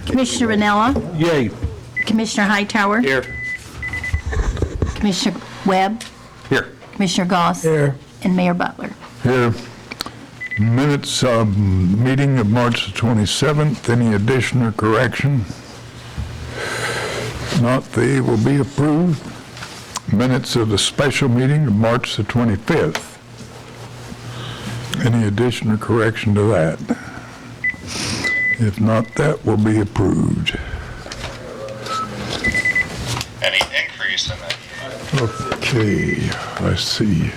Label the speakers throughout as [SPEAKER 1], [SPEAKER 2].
[SPEAKER 1] Commissioner Ranella,
[SPEAKER 2] Yay.
[SPEAKER 1] Commissioner Hightower,
[SPEAKER 2] Here.
[SPEAKER 1] Commissioner Webb,
[SPEAKER 2] Here.
[SPEAKER 1] Commissioner Goss,
[SPEAKER 3] Here.
[SPEAKER 1] and Mayor Butler.
[SPEAKER 3] Here. Minutes of meeting of March the 27th. Any addition or correction? Not, they will be approved. Minutes of the special meeting of March the 25th. Any addition or correction to that? If not, that will be approved.
[SPEAKER 4] Any increase in it?
[SPEAKER 3] Okay, let's see.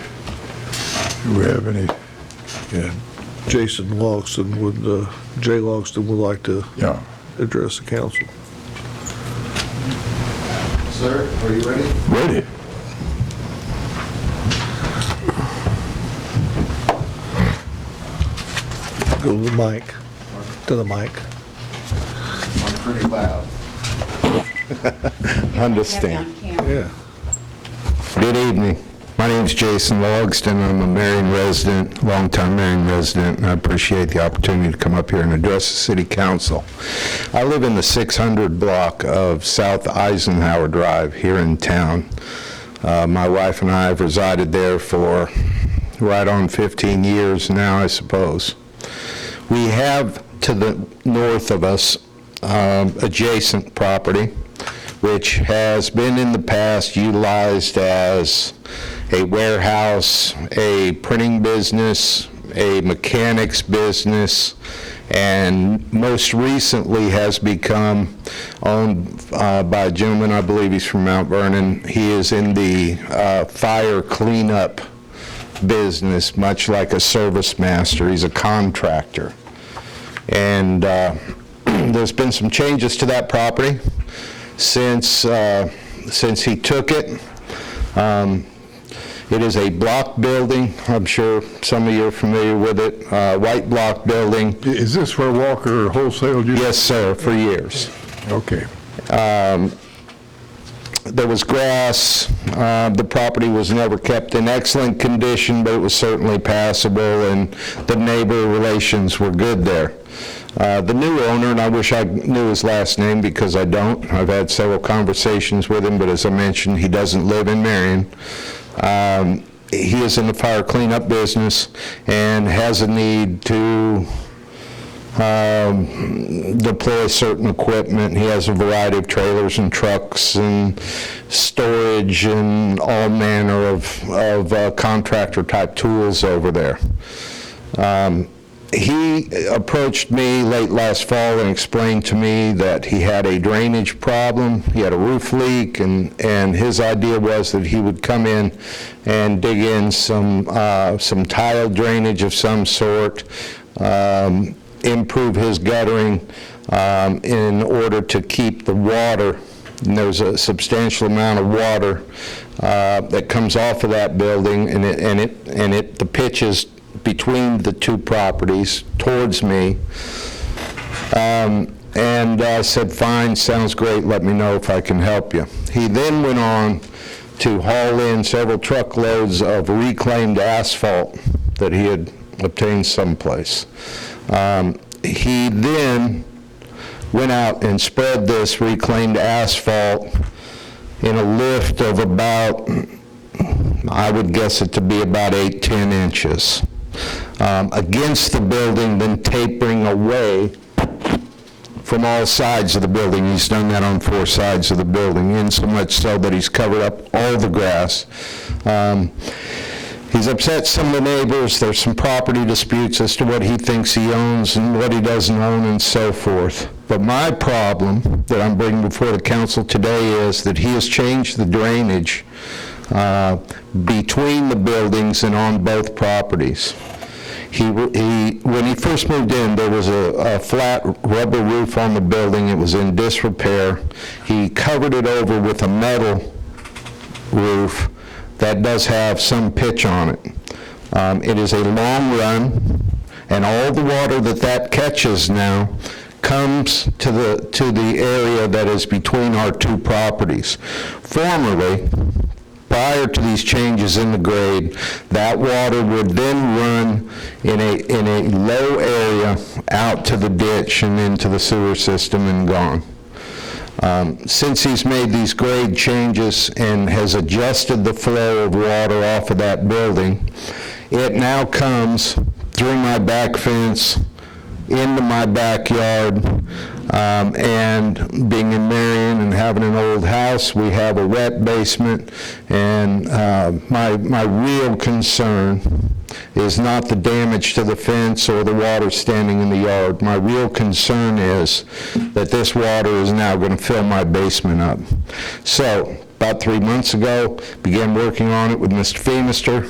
[SPEAKER 3] Do we have any? Yeah,
[SPEAKER 5] Jason Logston Jay Logston would like to
[SPEAKER 3] yeah.
[SPEAKER 5] address the council.
[SPEAKER 4] Sir, are you ready?
[SPEAKER 3] Ready?
[SPEAKER 5] Go to the mic. To the mic.
[SPEAKER 4] I'm pretty loud.
[SPEAKER 6] Understand.
[SPEAKER 5] Yeah.
[SPEAKER 6] Good evening. My name is Jason Logston. I'm a Marion resident, longtime Marion resident, and I appreciate the opportunity to come up here and address the City Council. I live in the 600 block of South Eisenhower Drive here in town. My wife and I have resided there for right on 15 years now, I suppose. We have to the north of us adjacent property, which has been in the past utilized as a warehouse, a printing business, a mechanics business, and most recently has become owned by a gentleman, I believe he's from Mount Vernon. He is in the fire cleanup business, much like a service master. He's a contractor. And there's been some changes to that property since he took it. It is a block building. I'm sure some of you are familiar with it. White block building.
[SPEAKER 3] Is this where Walker Wholesale used?
[SPEAKER 6] Yes, sir, for years.
[SPEAKER 3] Okay.
[SPEAKER 6] There was grass. The property was never kept in excellent condition, but it was certainly passable, and the neighbor relations were good there. The new owner, and I wish I knew his last name because I don't. I've had several conversations with him, but as I mentioned, he doesn't live in Marion. He is in the fire cleanup business and has a need to deploy certain equipment. He has a variety of trailers and trucks and storage and all manner of contractor-type tools over there. He approached me late last fall and explained to me that he had a drainage problem. He had a roof leak, and his idea was that he would come in and dig in some tile drainage of some sort, improve his guttering in order to keep the water. And there's a substantial amount of water that comes off of that building, and the pitch is between the two properties towards me. And I said, fine, sounds great, let me know if I can help you. He then went on to haul in several truckloads of reclaimed asphalt that he had obtained someplace. He then went out and spread this reclaimed asphalt in a lift of about, I would guess it to be about 8-10 inches. Against the building, then tapering away from all sides of the building. He's done that on 4 sides of the building, in so much so that he's covered up all the grass. He's upset some of the neighbors. There's some property disputes as to what he thinks he owns and what he doesn't own and so forth. But my problem that I'm bringing before the council today is that he has changed the drainage between the buildings and on both properties. When he first moved in, there was a flat rubber roof on the building. It was in disrepair. He covered it over with a metal roof that does have some pitch on it. It is a long run, and all the water that catches now comes to the area that is between our two properties. Formerly, prior to these changes in the grade, that water would then run in a low area out to the ditch and into the sewer system and gone. Since he's made these grade changes and has adjusted the flow of water off of that building, it now comes through my back fence into my backyard, and being in Marion and having an old house, we have a wet basement, and my real concern is not the damage to the fence or the water standing in the yard. My real concern is that this water is now going to fill my basement up. So, about 3 months ago, began working on it with Mr. Feemister,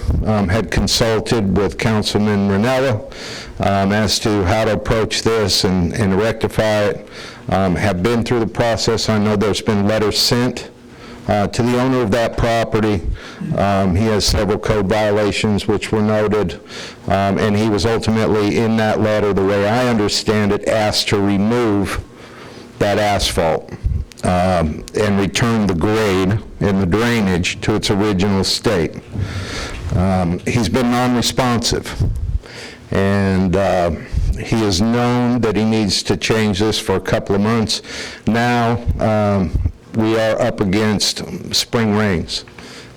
[SPEAKER 6] had consulted with Councilman Ranella as to how to approach this and rectify it. Have been through the process. I know there's been letters sent to the owner of that property. He has several code violations which were noted, and he was ultimately, in that letter, the way I understand it, asked to remove that asphalt and return the grade and the drainage to its original state. He's been non-responsive, and he has known that he needs to change this for a couple of months. Now, we are up against spring rains,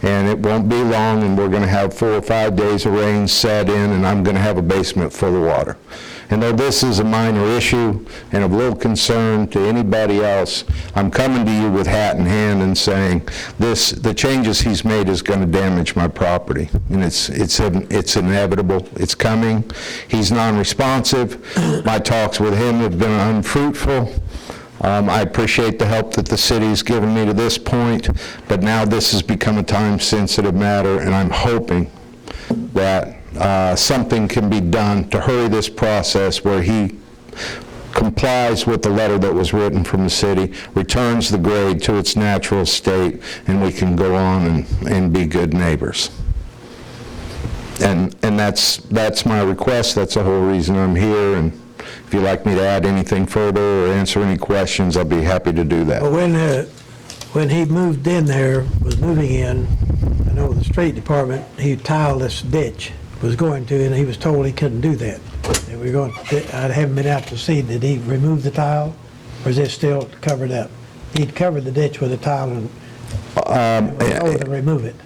[SPEAKER 6] and it won't be long, and we're going to have 4 or 5 days of rain set in, and I'm going to have a basement full of water. And though this is a minor issue and of little concern to anybody else, I'm coming to you with hat in hand and saying the changes he's made is going to damage my property, and it's inevitable. It's coming. He's non-responsive. My talks with him have been unfruitful. I appreciate the help that the city's given me to this point, but now this has become a time-sensitive matter, and I'm hoping that something can be done to hurry this process where he complies with the letter that was written from the city, returns the grade to its natural state, and we can go on and be good neighbors. And that's my request. That's the whole reason I'm here, and if you'd like me to add anything further or answer any questions, I'll be happy to do that.
[SPEAKER 2] Well, when he moved in there, was moving in, I know the street department, he tiled this ditch, was going to, and he was told he couldn't do that. And we're going, I haven't been out to see, did he remove the tile, or is it still covered up? He'd covered the ditch with a tile and was told to remove it.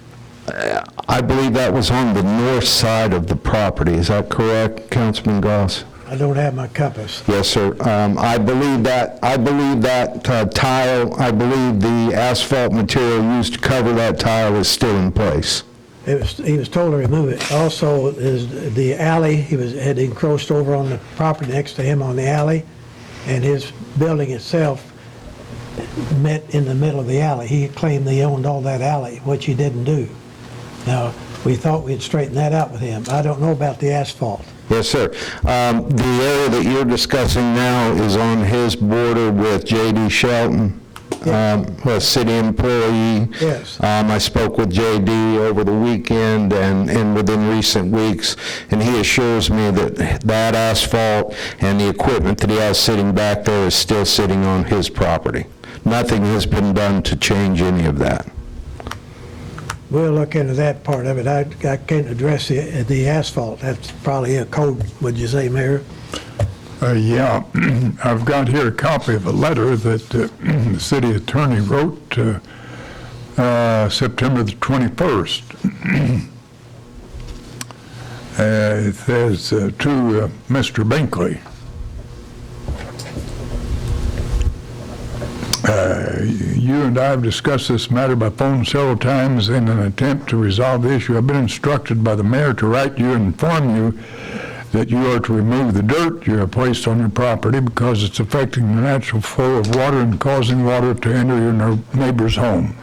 [SPEAKER 6] I believe that was on the north side of the property. Is that correct, Councilman Goss?
[SPEAKER 2] I don't have my compass.
[SPEAKER 6] Yes, sir. I believe that tile, I believe the asphalt material used to cover that tile is still in place.
[SPEAKER 2] He was told to remove it. Also, is the alley, had encroached over on the property next to him on the alley, and his building itself met in the middle of the alley. He claimed he owned all that alley, which he didn't do. Now, we thought we'd straighten that out with him. I don't know about the asphalt.
[SPEAKER 6] Yes, sir. The area that you're discussing now is on his border with J.D. Shelton, a city employee.
[SPEAKER 2] Yes.
[SPEAKER 6] I spoke with J.D. over the weekend and within recent weeks, and he assures me that that asphalt and the equipment that he has sitting back there is still sitting on his property. Nothing has been done to change any of that.
[SPEAKER 3] We'll look into that part of it. I can't address the asphalt. That's probably a code, would you say, Mayor?
[SPEAKER 7] Yeah, I've got here a copy of a letter that the city attorney wrote September the 21st. It says to Mr. Binkley, you and I have discussed this matter by phone several times in an attempt to resolve the issue. I've been instructed by the mayor to write you and inform you that you are to remove the dirt you have placed on your property because it's affecting the natural flow of water and causing water to enter your neighbor's home.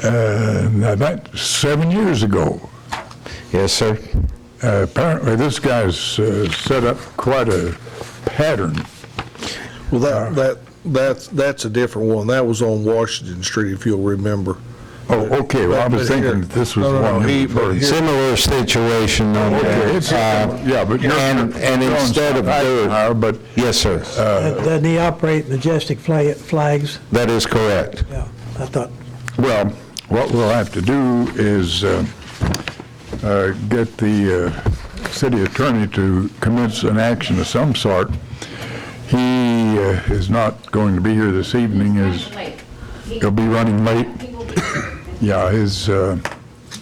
[SPEAKER 7] Now that's 7 years ago.
[SPEAKER 6] Yes, sir.
[SPEAKER 7] Apparently this guy's set up quite a pattern.
[SPEAKER 5] Well, that's a different one. That was on Washington Street, if you'll remember.
[SPEAKER 7] Oh, okay, well, I was thinking that this was one.
[SPEAKER 6] Similar situation.
[SPEAKER 7] Yeah, but you're
[SPEAKER 6] and instead of dirt,
[SPEAKER 7] but
[SPEAKER 6] yes, sir.
[SPEAKER 3] Doesn't he operate majestic flags?
[SPEAKER 6] That is correct.
[SPEAKER 3] Yeah, I thought.
[SPEAKER 7] well, what we'll have to do is get the city attorney to commence an action of some sort. He is not going to be here this evening, as he'll be running late. Yeah, his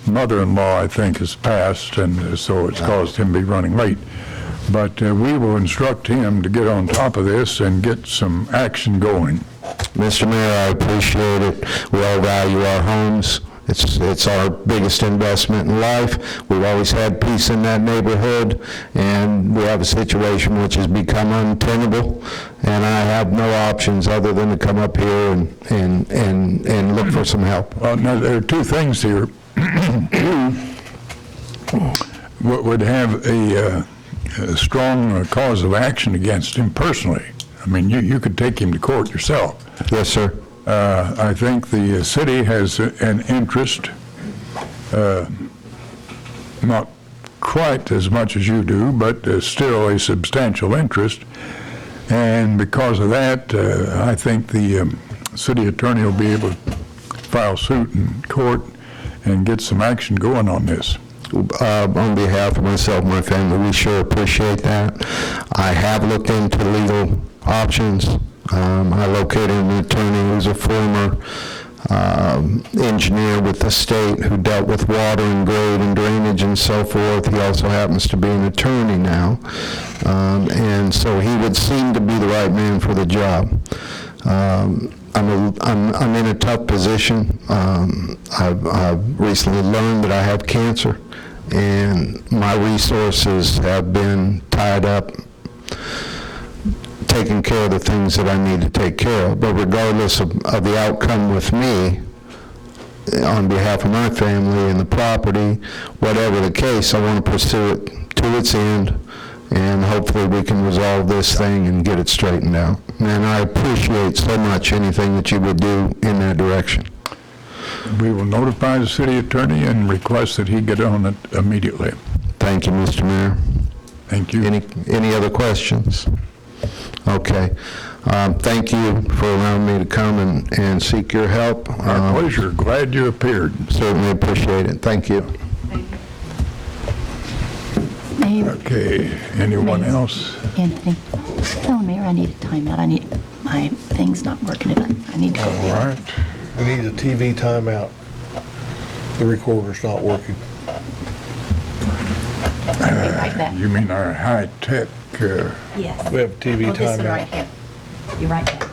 [SPEAKER 7] mother-in-law, I think, has passed, and so it's caused him to be running late. But we will instruct him to get on top of this and get some action going.
[SPEAKER 6] Mr. Mayor, I appreciate it. We all value our homes. It's our biggest investment in life. We've always had peace in that neighborhood, and we have a situation which has become untenable, and I have no options other than to come up here and look for some help.
[SPEAKER 7] Well, now, there are two things here. Would have a strong cause of action against him personally. I mean, you could take him to court yourself.
[SPEAKER 6] Yes, sir.
[SPEAKER 7] I think the city has an interest, not quite as much as you do, but still a substantial interest. And because of that, I think the city attorney will be able to file suit in court and get some action going on this.
[SPEAKER 6] On behalf of myself and my family, we sure appreciate that. I have looked into legal options. I located an attorney who's a former engineer with the state who dealt with water and grade and drainage and so forth. He also happens to be an attorney now. And so he would seem to be the right man for the job. I'm in a tough position. I've recently learned that I have cancer, and my resources have been tied up taking care of the things that I need to take care of. But regardless of the outcome with me, on behalf of my family and the property, whatever the case, I want to pursue it to its end, and hopefully we can resolve this thing and get it straightened out. And I appreciate so much anything that you would do in that direction.
[SPEAKER 7] We will notify the city attorney and request that he get on it immediately.
[SPEAKER 6] Thank you, Mr. Mayor.
[SPEAKER 7] Thank you.
[SPEAKER 6] Any other questions? Okay. Thank you for allowing me to come and seek your help.
[SPEAKER 7] Our pleasure. Glad you appeared.
[SPEAKER 6] Certainly appreciate it. Thank you.
[SPEAKER 1] Mayor,
[SPEAKER 7] Okay. Anyone else?
[SPEAKER 1] Anthony, tell the mayor I need a timeout. My thing's not working. I need to go.
[SPEAKER 7] All right.
[SPEAKER 5] We need a TV timeout. The recorder's not working.
[SPEAKER 1] I'll be right back.
[SPEAKER 7] You mean our high-tech,
[SPEAKER 1] Yes.
[SPEAKER 5] We have a TV
[SPEAKER 1] Oh, this one
[SPEAKER 5] timeout.
[SPEAKER 1] right here. You're right back.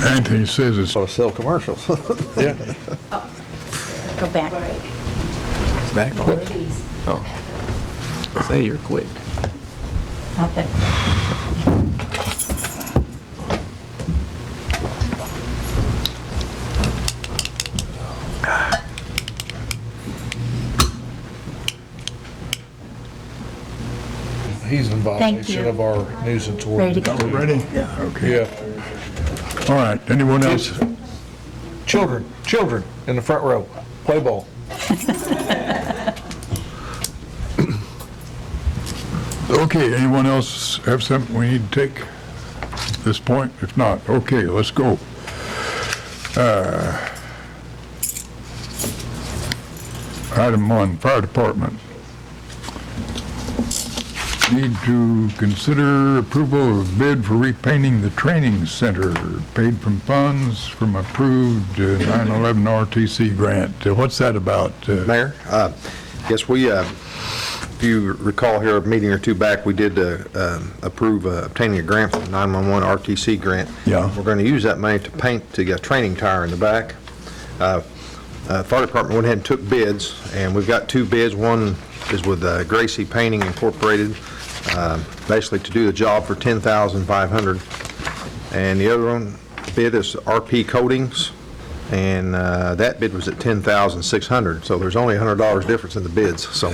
[SPEAKER 7] Anthony says it's
[SPEAKER 5] So sell commercials. Yeah.
[SPEAKER 1] Go back.
[SPEAKER 8] Back quick. Oh. Say you're quick.
[SPEAKER 1] Not that.
[SPEAKER 5] He's in
[SPEAKER 1] Thank
[SPEAKER 5] violation
[SPEAKER 1] you.
[SPEAKER 5] of our nuisance
[SPEAKER 1] Ready to
[SPEAKER 5] ordinance.
[SPEAKER 1] go?
[SPEAKER 7] ready? Okay.
[SPEAKER 5] Yeah.
[SPEAKER 7] All right. Anyone else?
[SPEAKER 5] Children in the front row, play ball.
[SPEAKER 7] Okay. Anyone else have something we need to take at this point? If not, okay, let's go. Item 1, Fire Department. Need to consider approval of bid for repainting the training center, paid from funds from approved 9/11 RTC grant. What's that about?
[SPEAKER 9] Mayor, yes, if you recall here, a meeting or two back, we did approve obtaining a grant for the 911 RTC grant.
[SPEAKER 7] Yeah.
[SPEAKER 9] We're going to use that money to paint the training tower in the back. Fire department went ahead and took bids, and we've got two bids. One is with Gracie Painting Incorporated, basically to do the job for $10,500. And the other one bid is RP Coatings, and that bid was at $10,600. So there's only $100 difference in the bids. So,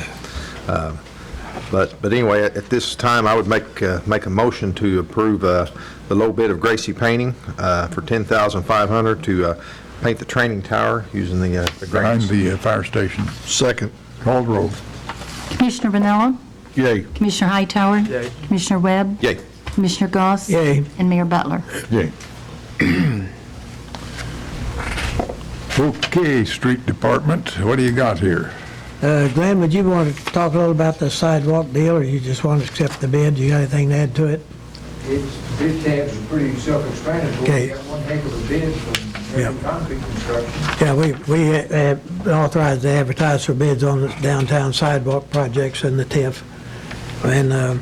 [SPEAKER 9] but anyway, at this time, I would make a motion to approve the low bid of Gracie Painting for $10,500 to paint the training tower using the
[SPEAKER 7] Behind
[SPEAKER 9] grants.
[SPEAKER 7] the fire station.
[SPEAKER 5] Second.
[SPEAKER 7] Call the roll.
[SPEAKER 1] Commissioner Vanella?
[SPEAKER 5] Yay.
[SPEAKER 1] Commissioner Hightower?
[SPEAKER 8] Yay.
[SPEAKER 1] Commissioner Webb?
[SPEAKER 9] Yay.
[SPEAKER 1] Commissioner Goss?
[SPEAKER 3] Yay.
[SPEAKER 1] And Mayor Butler.
[SPEAKER 7] Yay. Okay, Street Department, what do you got here?
[SPEAKER 3] Glenn, would you want to talk a little about the sidewalk deal, or you just want to accept the bid? You got anything to add to it?
[SPEAKER 10] Its bid tabs are pretty self-explanatory.
[SPEAKER 3] Okay.
[SPEAKER 10] We got one heck of a bid from Marion Concrete Construction.
[SPEAKER 3] Yeah, we authorized to advertise for bids on the downtown sidewalk projects and the TIF. And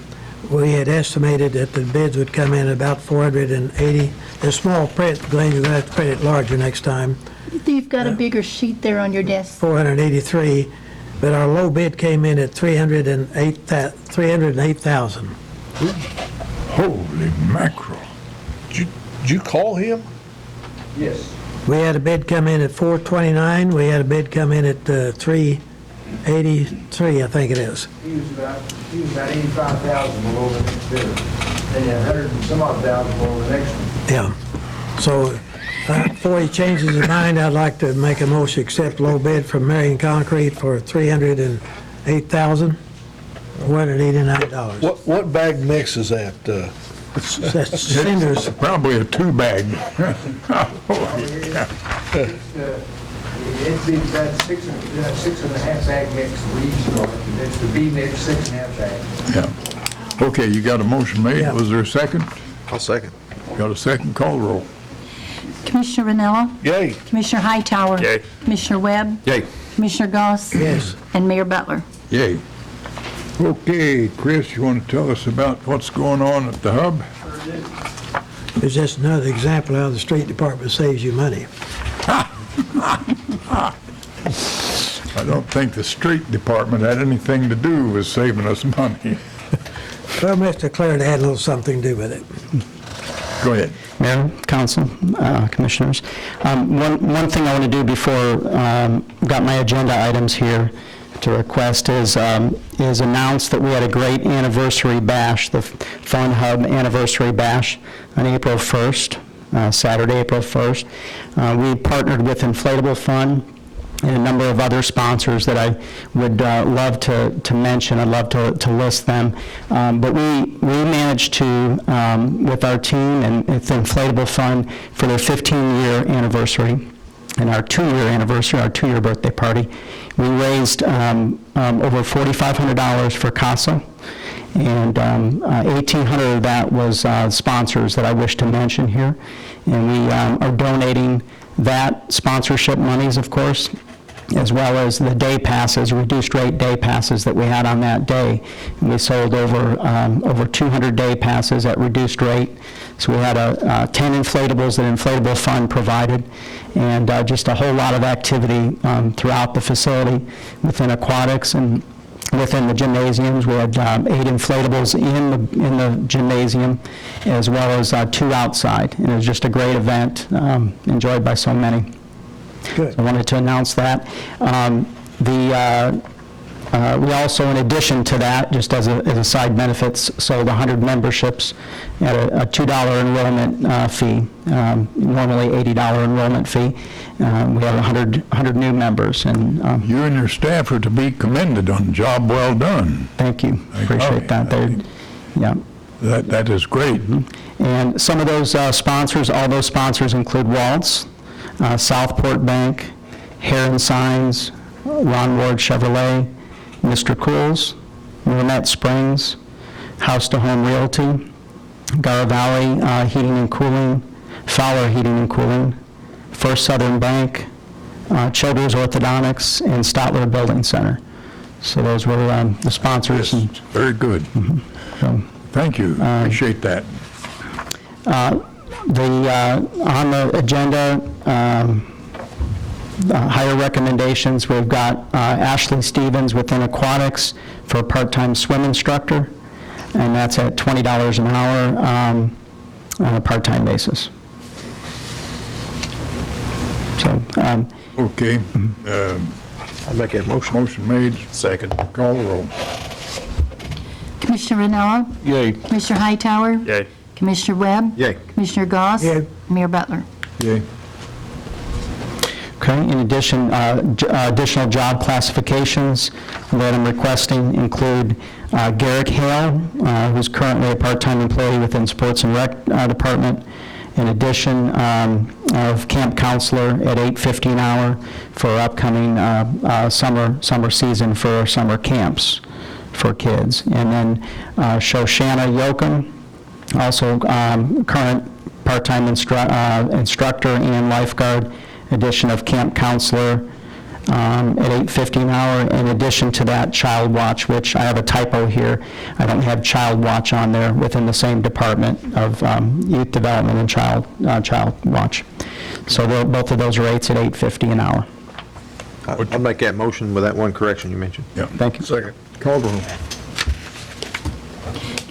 [SPEAKER 3] we had estimated that the bids would come in about 480. The small print, Glenn, you're going to have to print it larger next time,
[SPEAKER 1] You've got a bigger sheet there on your desk.
[SPEAKER 3] 483. But our low bid came in at 308,000.
[SPEAKER 7] Holy mackerel.
[SPEAKER 5] Did you call him?
[SPEAKER 10] Yes.
[SPEAKER 3] We had a bid come in at 429. We had a bid come in at 383, I think it is.
[SPEAKER 10] He was about 85,000 below the next bidder. Then 100 and some odd thousand below the next one.
[SPEAKER 3] Yeah. So before he changes his mind, I'd like to make a motion to accept low bid from Marion Concrete for $308,189.
[SPEAKER 5] What bag mix is that?
[SPEAKER 3] That's cinders.
[SPEAKER 7] Probably a two-bag.
[SPEAKER 10] It'd be about six and a half bag mix for each part. It's the B mix, 6.5 bag.
[SPEAKER 7] Yeah. Okay, you got a motion made.
[SPEAKER 3] Yeah.
[SPEAKER 7] Was there a second?
[SPEAKER 9] I'll second.
[SPEAKER 7] Got a second, call the roll.
[SPEAKER 1] Commissioner Ranella?
[SPEAKER 5] Yay.
[SPEAKER 1] Commissioner Hightower?
[SPEAKER 8] Yay.
[SPEAKER 1] Commissioner Webb?
[SPEAKER 9] Yay.
[SPEAKER 1] Commissioner Goss?
[SPEAKER 3] Yes.
[SPEAKER 1] And Mayor Butler.
[SPEAKER 7] Yay. Okay, Chris, you want to tell us about what's going on at the hub?
[SPEAKER 3] It's just another example of how the street department saves you money.
[SPEAKER 7] I don't think the street department had anything to do with saving us money.
[SPEAKER 3] Well, Mr. Claire had a little something to do with it.
[SPEAKER 7] Go ahead.
[SPEAKER 11] Mayor, Council, Commissioners. One thing I want to do before got my agenda items here to request is announce that we had a great anniversary bash, the Fun Hub Anniversary Bash on April 1st, Saturday, April 1st. We partnered with Inflatable Fun and a number of other sponsors that I would love to mention. I'd love to list them. But we managed to, with our team and with Inflatable Fun, for their 15-year anniversary and our 2-year anniversary, our 2-year birthday party, we raised over $4,500 for CASA. And 1,800 of that was sponsors that I wish to mention here. And we are donating that sponsorship monies, of course, as well as the day passes, reduced rate day passes that we had on that day. And we sold over 200 day passes at reduced rate. So we had 10 inflatables that Inflatable Fund provided, and just a whole lot of activity throughout the facility within aquatics and within the gymnasiums. We had 8 inflatables in the gymnasium, as well as 2 outside. And it was just a great event, enjoyed by so many.
[SPEAKER 3] Good.
[SPEAKER 11] So I wanted to announce that. We also, in addition to that, just as a side benefits, sold 100 memberships at a $2 enrollment fee, normally $80 enrollment fee. We have 100 new members, and
[SPEAKER 7] You and your staff are to be commended on a job well done.
[SPEAKER 11] thank you. Appreciate that. Yeah.
[SPEAKER 7] That is great.
[SPEAKER 11] And some of those sponsors, all those sponsors include Waltz, Southport Bank, Heron Signs, Ron Ward Chevrolet, Mr. Cools, Willamette Springs, House to Home Realty, Gar Valley Heating and Cooling, Fowler Heating and Cooling, First Southern Bank, Children's Orthodontics, and Stotler Building Center. So those were the sponsors.
[SPEAKER 7] Yes, very good.
[SPEAKER 11] So,
[SPEAKER 7] Thank you. Appreciate that.
[SPEAKER 11] on the agenda, higher recommendations, we've got Ashley Stevens within aquatics for a part-time swim instructor, and that's at $20 an hour on a part-time basis. So,
[SPEAKER 7] Okay.
[SPEAKER 9] I'll make that motion.
[SPEAKER 7] Motion made.
[SPEAKER 9] Second.
[SPEAKER 7] Call the roll.
[SPEAKER 1] Commissioner Ranella?
[SPEAKER 7] Yay.
[SPEAKER 1] Commissioner Hightower?
[SPEAKER 8] Yay.
[SPEAKER 1] Commissioner Webb?
[SPEAKER 9] Yay.
[SPEAKER 1] Commissioner Goss?
[SPEAKER 3] Yay.
[SPEAKER 1] Mayor Butler.
[SPEAKER 7] Yay.
[SPEAKER 11] okay, in addition, additional job classifications that I'm requesting include Garrick Hale, who's currently a part-time employee within Sports and Rec Department, in addition of camp counselor at $8.50 an hour for upcoming summer season for summer camps for kids. And then Shoshana Yoakum, also current part-time instructor and lifeguard, addition of camp counselor at $8.50 an hour. In addition to that, child watch, which I have a typo here. I don't have child watch on there within the same department of youth development and child watch. So both of those rates at $8.50 an hour.
[SPEAKER 9] I'll make that motion with that one correction you mentioned.
[SPEAKER 7] Yeah.
[SPEAKER 11] Thank you.
[SPEAKER 5] Second.
[SPEAKER 7] Call the roll.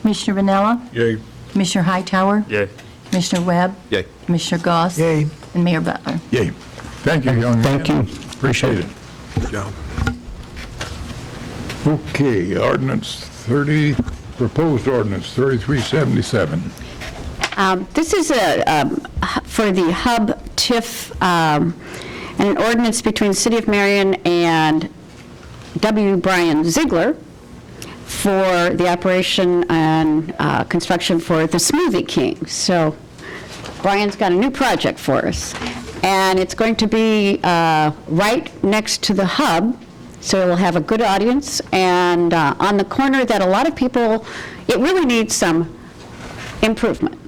[SPEAKER 1] Commissioner Vanella?
[SPEAKER 5] Yay.
[SPEAKER 1] Commissioner Hightower?
[SPEAKER 8] Yay.
[SPEAKER 1] Commissioner Webb?
[SPEAKER 9] Yay.
[SPEAKER 1] Commissioner Goss?
[SPEAKER 3] Yay.
[SPEAKER 1] And Mayor Butler.
[SPEAKER 7] Yay. Thank you, young man.
[SPEAKER 11] Thank you.
[SPEAKER 7] Appreciate it.
[SPEAKER 9] Good job.
[SPEAKER 7] Okay, proposed ordinance 3377.
[SPEAKER 12] This is for the hub TIF, and an ordinance between the City of Marion and W. Brian Ziegler for the operation and construction for the Smoothie King. So Brian's got a new project for us, and it's going to be right next to the hub, so it'll have a good audience, and on the corner that a lot of people, it really needs some improvement.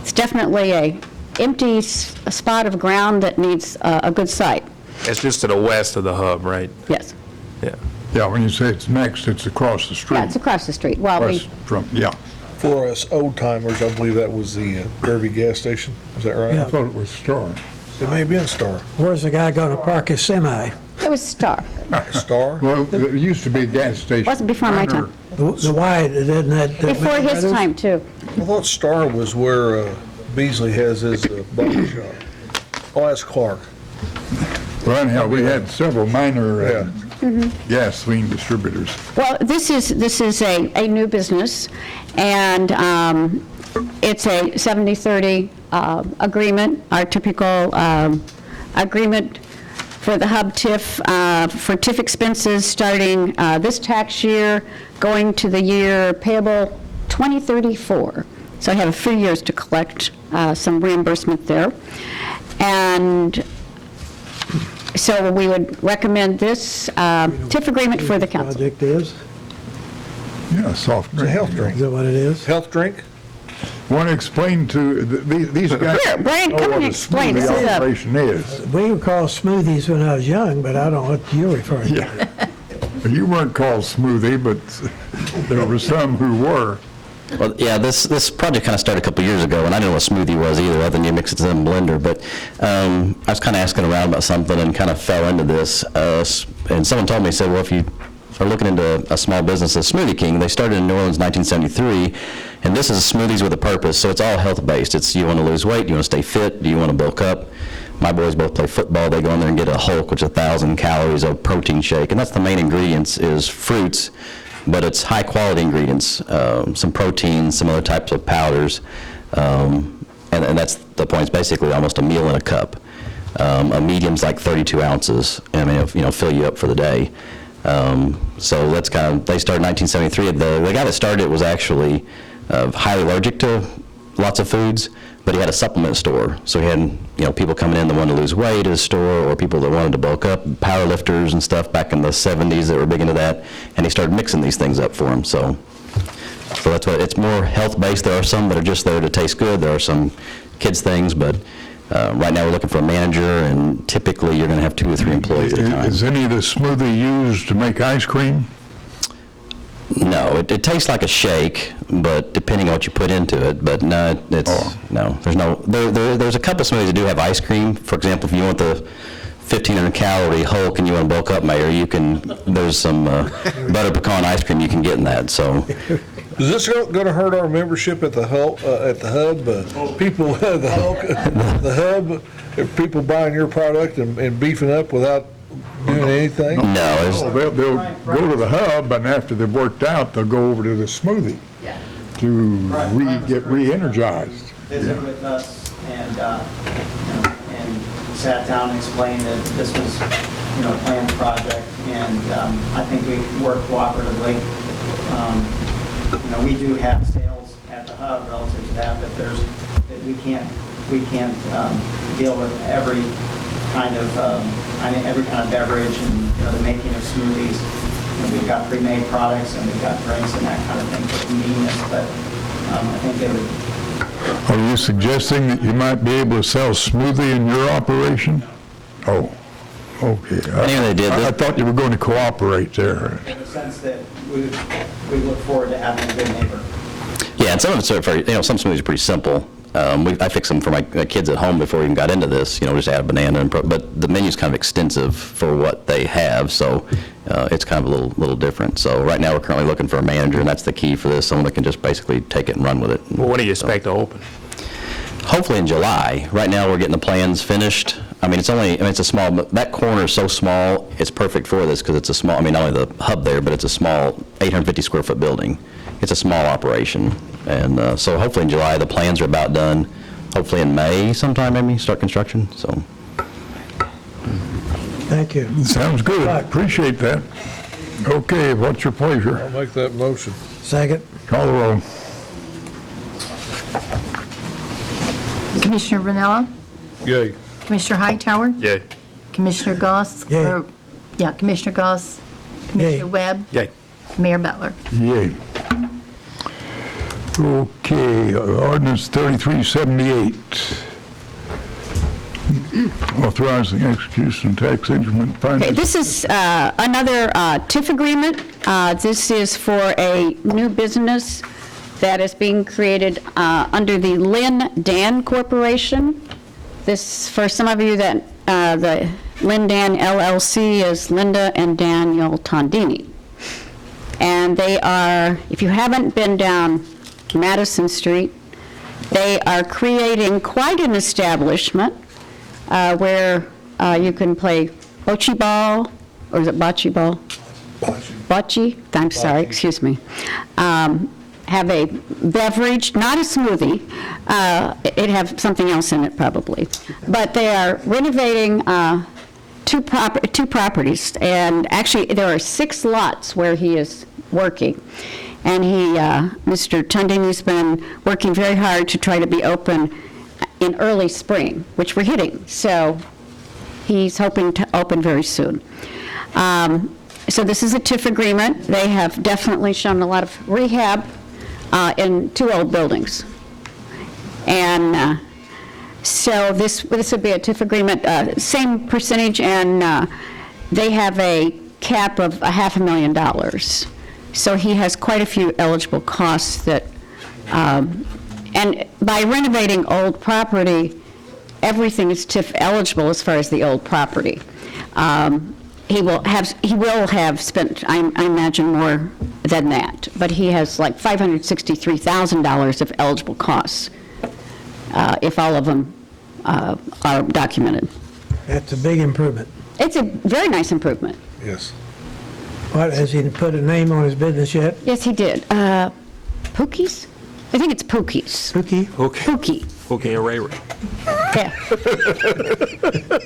[SPEAKER 12] It's definitely a empty spot of ground that needs a good site.
[SPEAKER 8] It's just to the west of the hub, right?
[SPEAKER 12] Yes.
[SPEAKER 8] Yeah.
[SPEAKER 7] Yeah, when you say it's next, it's across the street.
[SPEAKER 12] Yeah, it's across the street. Well,
[SPEAKER 7] Across from, yeah.
[SPEAKER 5] For us old timers, I believe that was the Derby gas station. Is that right?
[SPEAKER 7] I thought it was Star.
[SPEAKER 5] It may have been Star.
[SPEAKER 3] Where's the guy going to park his semi?
[SPEAKER 12] it was Star.
[SPEAKER 5] Star?
[SPEAKER 7] Well, it used to be a gas station.
[SPEAKER 12] Wasn't before my time.
[SPEAKER 3] The white, isn't that?
[SPEAKER 12] Before his time, too.
[SPEAKER 5] I thought Star was where Beasley has his bottle shop. Oh, that's Clark.
[SPEAKER 7] Well, anyhow, we had several minor
[SPEAKER 5] Yeah.
[SPEAKER 7] gasoline distributors.
[SPEAKER 12] Well, this is a new business, and it's a 70-30 agreement, our typical agreement for the hub TIF, for TIF expenses starting this tax year, going to the year payable 2034. So I have a few years to collect some reimbursement there. And so we would recommend this TIF agreement for the council.
[SPEAKER 3] Project is?
[SPEAKER 7] Yeah, soft
[SPEAKER 5] It's a
[SPEAKER 7] drink.
[SPEAKER 5] health drink.
[SPEAKER 3] Is that what it is?
[SPEAKER 5] Health drink?
[SPEAKER 7] Want to explain to these guys?
[SPEAKER 12] Here, Brian, come
[SPEAKER 7] what
[SPEAKER 12] and
[SPEAKER 7] a
[SPEAKER 12] explain.
[SPEAKER 7] smoothie
[SPEAKER 12] This is a-
[SPEAKER 7] operation is.
[SPEAKER 3] We were called smoothies when I was young, but I don't know what you're referring to.
[SPEAKER 7] Yeah. You weren't called Smoothie, but there were some who were.
[SPEAKER 13] Well, yeah, this project kind of started a couple years ago, and I didn't know what smoothie was either, other than you mix it in a blender. But I was kind of asking around about something and kind of fell into this. And someone told me, said, well, if you are looking into a small business, a Smoothie King, they started in New Orleans in 1973, and this is smoothies with a purpose, so it's all health-based. It's you want to lose weight, you want to stay fit, do you want to bulk up? My boys both play football. They go in there and get a Hulk, which is 1,000 calories of protein shake, and that's the main ingredients is fruits, but it's high-quality ingredients, some protein, some other types of powders, and that's the point. It's basically almost a meal in a cup. A medium's like 32 ounces. I mean, it'll fill you up for the day. So that's kind of, they started in 1973. The guy that started it was actually highly allergic to lots of foods, but he had a supplement store. So he had, people coming in that wanted to lose weight at his store, or people that wanted to bulk up, power lifters and stuff back in the 70s that were big into that, and he started mixing these things up for them. So that's what, it's more health-based. There are some that are just there to taste good. There are some kids things, but right now we're looking for a manager, and typically you're going to have 2 or 3 employees at a time.
[SPEAKER 7] Is any of the smoothie used to make ice cream?
[SPEAKER 13] No, it tastes like a shake, but depending on what you put into it. But no, no. There's no. There's a couple of smoothies that do have ice cream. For example, if you want the 1,500 calorie Hulk and you want to bulk up, Mayor, you can. There's some butter pecan ice cream you can get in that. So.
[SPEAKER 5] Is this going to hurt our membership at the hub? People, the hub, if people buying your product and beefing up without doing anything?
[SPEAKER 13] No.
[SPEAKER 7] They'll go to the hub, and after they've worked out, they'll go over to the smoothie to get re-energized.
[SPEAKER 14] Visited with us and sat down and explained that this was, a planned project, and I think we worked cooperatively. we do have sales at the hub relative to that, but that we can't deal with every kind of, every kind of beverage and, the making of smoothies. We've got pre-made products and we've got drinks and that kind of thing for convenience, but I think they would.
[SPEAKER 7] Are you suggesting that you might be able to sell smoothie in your operation? Oh, okay.
[SPEAKER 13] I knew they did.
[SPEAKER 7] I thought you were going to cooperate there.
[SPEAKER 14] In the sense that we look forward to having a good neighbor.
[SPEAKER 13] Yeah, and some of it's very, some smoothies are pretty simple. I fix them for my kids at home before we even got into this, just add a banana, but the menu's kind of extensive for what they have, so it's kind of a little different. So right now, we're currently looking for a manager, and that's the key for this, someone that can just basically take it and run with it.
[SPEAKER 8] Well, when do you expect to open?
[SPEAKER 13] Hopefully in July. Right now, we're getting the plans finished. It's a small, that corner is so small, it's perfect for this because it's a small, not only the hub there, but it's a small 850 square foot building. It's a small operation. And so hopefully in July, the plans are about done. Hopefully in May sometime, maybe, start construction, so.
[SPEAKER 3] Thank you.
[SPEAKER 7] Sounds good. Appreciate that. Okay, what's your pleasure?
[SPEAKER 5] I'll make that motion.
[SPEAKER 3] Second.
[SPEAKER 7] Call the roll.
[SPEAKER 1] Commissioner Ranella?
[SPEAKER 5] Yay.
[SPEAKER 1] Commissioner Hightower?
[SPEAKER 8] Yay.
[SPEAKER 1] Commissioner Goss?
[SPEAKER 3] Yay.
[SPEAKER 1] Commissioner Goss? Commissioner Webb?
[SPEAKER 8] Yay.
[SPEAKER 1] Mayor Butler?
[SPEAKER 7] Yay. Okay, ordinance 3378. Authorizing execution tax increment
[SPEAKER 12] Okay,
[SPEAKER 7] finance.
[SPEAKER 12] this is another TIF agreement. This is for a new business that is being created under the Lynn Dan Corporation. This, for some of you that the Lynn Dan LLC is Linda and Daniel Tondini. And they are, if you haven't been down Madison Street, they are creating quite an establishment where you can play bocce ball, or is it bocce ball? Bocce. I'm sorry, excuse me. Have a beverage, not a smoothie. It'd have something else in it probably. But they are renovating two properties, and actually there are 6 lots where he is working. And Mr. Tondini's been working very hard to try to be open in early spring, which we're hitting. So he's hoping to open very soon. So this is a TIF agreement. They have definitely shown a lot of rehab in 2 old buildings. And so this would be a TIF agreement, same percentage, and they have a cap of $500,000. So he has quite a few eligible costs that, and by renovating old property, everything is TIF eligible as far as the old property. He will have spent, I imagine, more than that, but he has like $563,000 of eligible costs, if all of them are documented.
[SPEAKER 3] That's a big improvement.
[SPEAKER 12] It's a very nice improvement.
[SPEAKER 5] Yes.
[SPEAKER 3] What, has he put a name on his business yet?
[SPEAKER 12] Yes, he did. Pookie's? I think it's Pookie's.
[SPEAKER 3] Pookie?
[SPEAKER 12] Pookie.
[SPEAKER 8] Okay, Ray Ray.
[SPEAKER 12] Yeah.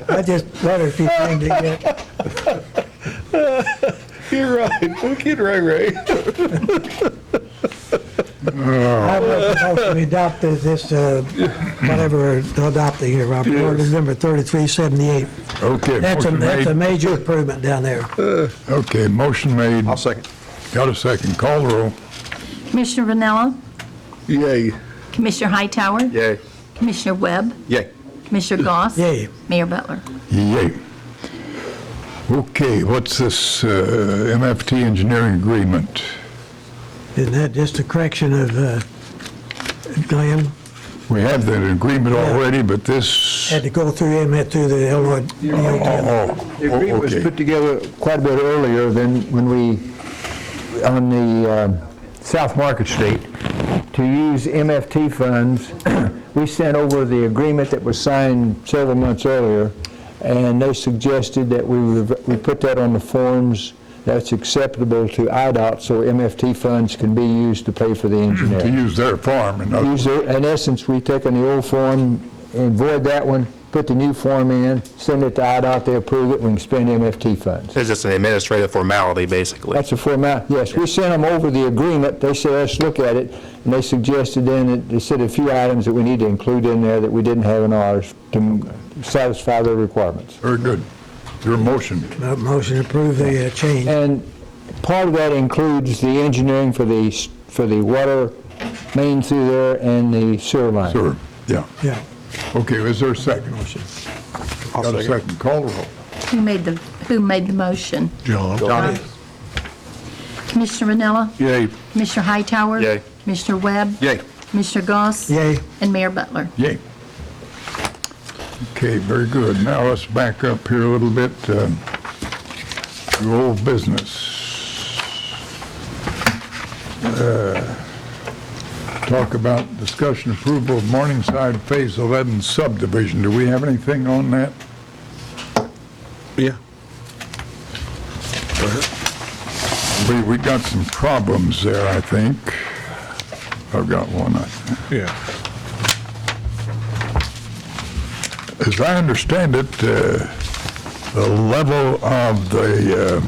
[SPEAKER 3] I just wondered if he named it yet.
[SPEAKER 5] You're right. Pookie and Ray Ray.
[SPEAKER 3] I make a motion we adopt this, whatever we're adopting here, Robert, ordinance number 3378.
[SPEAKER 7] Okay,
[SPEAKER 3] That's
[SPEAKER 7] motion
[SPEAKER 3] a
[SPEAKER 7] made.
[SPEAKER 3] major improvement down there.
[SPEAKER 7] Okay, motion made.
[SPEAKER 9] I'll second.
[SPEAKER 7] Got a second. Call the roll.
[SPEAKER 1] Commissioner Ranella?
[SPEAKER 5] Yay.
[SPEAKER 1] Commissioner Hightower?
[SPEAKER 8] Yay.
[SPEAKER 1] Commissioner Webb?
[SPEAKER 9] Yay.
[SPEAKER 1] Commissioner Goss?
[SPEAKER 3] Yay.
[SPEAKER 1] Mayor Butler?
[SPEAKER 7] Yay. Okay, what's this MFT engineering agreement?
[SPEAKER 3] Isn't that just a correction of Glenn?
[SPEAKER 7] We have that agreement already, but this...
[SPEAKER 3] Had to go through him, through the Illinois.
[SPEAKER 10] The agreement was
[SPEAKER 7] okay.
[SPEAKER 10] put together quite a bit earlier than when we, on the South Market Street, to use MFT funds. We sent over the agreement that was signed several months earlier, and they suggested that we put that on the forms that's acceptable to IDOT, so MFT funds can be used to pay for the
[SPEAKER 7] To
[SPEAKER 10] engineering.
[SPEAKER 7] use their farm.
[SPEAKER 10] In essence, we've taken the old form and void that one put the new form in, send it to IDOT, they approve it, we can spend MFT funds.
[SPEAKER 8] It's just an administrative formality, basically.
[SPEAKER 10] That's a formality, yes. We sent them over the agreement, they said, let's look at it, and they suggested then, that they said a few items that we need to include in there that we didn't have in ours to satisfy their requirements.
[SPEAKER 7] Very good. Your motion.
[SPEAKER 3] Motion to approve the change.
[SPEAKER 10] And part of that includes the engineering for the water main through there and the sewer line.
[SPEAKER 7] Sure, yeah.
[SPEAKER 3] Yeah.
[SPEAKER 7] Okay, is there a second? Got a second. Call the roll.
[SPEAKER 1] Who made the motion?
[SPEAKER 5] John.
[SPEAKER 1] Commissioner Ranella?
[SPEAKER 5] Yay.
[SPEAKER 1] Commissioner Hightower?
[SPEAKER 8] Yay.
[SPEAKER 1] Commissioner Webb?
[SPEAKER 9] Yay.
[SPEAKER 1] Commissioner Goss?
[SPEAKER 3] Yay.
[SPEAKER 1] And Mayor Butler.
[SPEAKER 7] Yay. Okay, very good. Now let's back up here a little bit to old business. Talk about discussion approval of Morningside Phase 11 subdivision. Do we have anything on that?
[SPEAKER 5] Yeah.
[SPEAKER 7] We got some problems there, I think. I've got one.
[SPEAKER 5] Yeah.
[SPEAKER 7] As I understand it, the level of the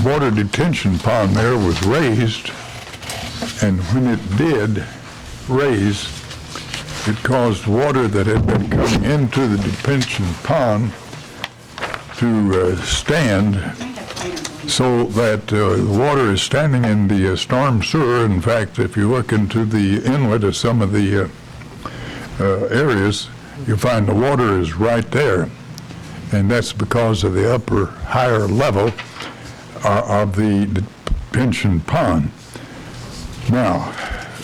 [SPEAKER 7] water detention pond there was raised, and when it did raise, it caused water that had been coming into the detention pond to stand, so that water is standing in the storm sewer. In fact, if you look into the inlet of some of the areas, you find the water is right there, and that's because of the higher level of the detention pond. Now,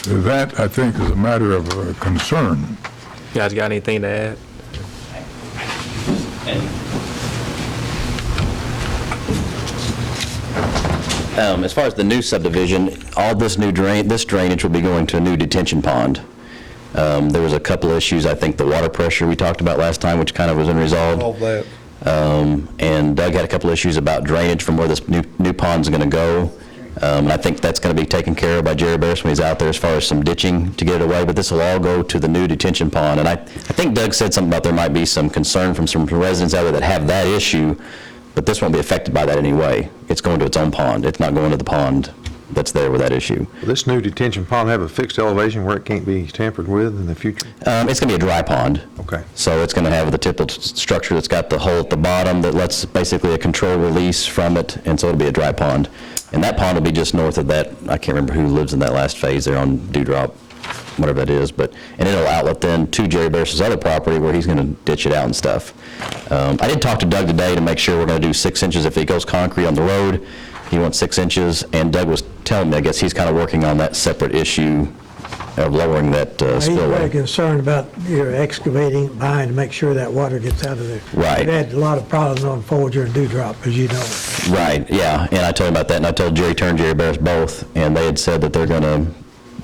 [SPEAKER 7] that, I think, is a matter of concern.
[SPEAKER 8] You guys got anything to add?
[SPEAKER 13] As far as the new subdivision, all this drainage will be going to a new detention pond. There was a couple issues, I think the water pressure we talked about last time, which kind of was unresolved.
[SPEAKER 5] All that.
[SPEAKER 13] And Doug had a couple issues about drainage from where this new pond's going to go. And I think that's going to be taken care of by Jerry Barris when he's out there as far as some ditching to get it away, but this will all go to the new detention pond. And I think Doug said something about there might be some concern from some residents out there that have that issue, but this won't be affected by that anyway. It's going to its own pond. It's not going to the pond that's there with that issue.
[SPEAKER 9] Will this new detention pond have a fixed elevation where it can't be tampered with in the future?
[SPEAKER 13] It's going to be a dry pond.
[SPEAKER 9] Okay.
[SPEAKER 13] So it's going to have the typical structure that's got the hole at the bottom that lets basically a control release from it, and so it'll be a dry pond. And that pond will be just north of that. I can't remember who lives in that last phase there on Dewdrop, whatever that is, and it'll outlet then to Jerry Barris's other property where he's going to ditch it out and stuff. I did talk to Doug today to make sure we're going to do 6 inches if it goes concrete on the road. He wants 6 inches, and Doug was telling me, I guess he's kind of working on that separate issue of lowering that
[SPEAKER 3] He's very
[SPEAKER 13] spillway.
[SPEAKER 3] concerned about your excavating behind to make sure that water gets out of there.
[SPEAKER 13] Right.
[SPEAKER 3] We've had a lot of problems on Folger and Dewdrop, as you know.
[SPEAKER 13] Right, yeah, and I told him about that, and I told Jerry Turner, Jerry Barris both, and they had said that they're going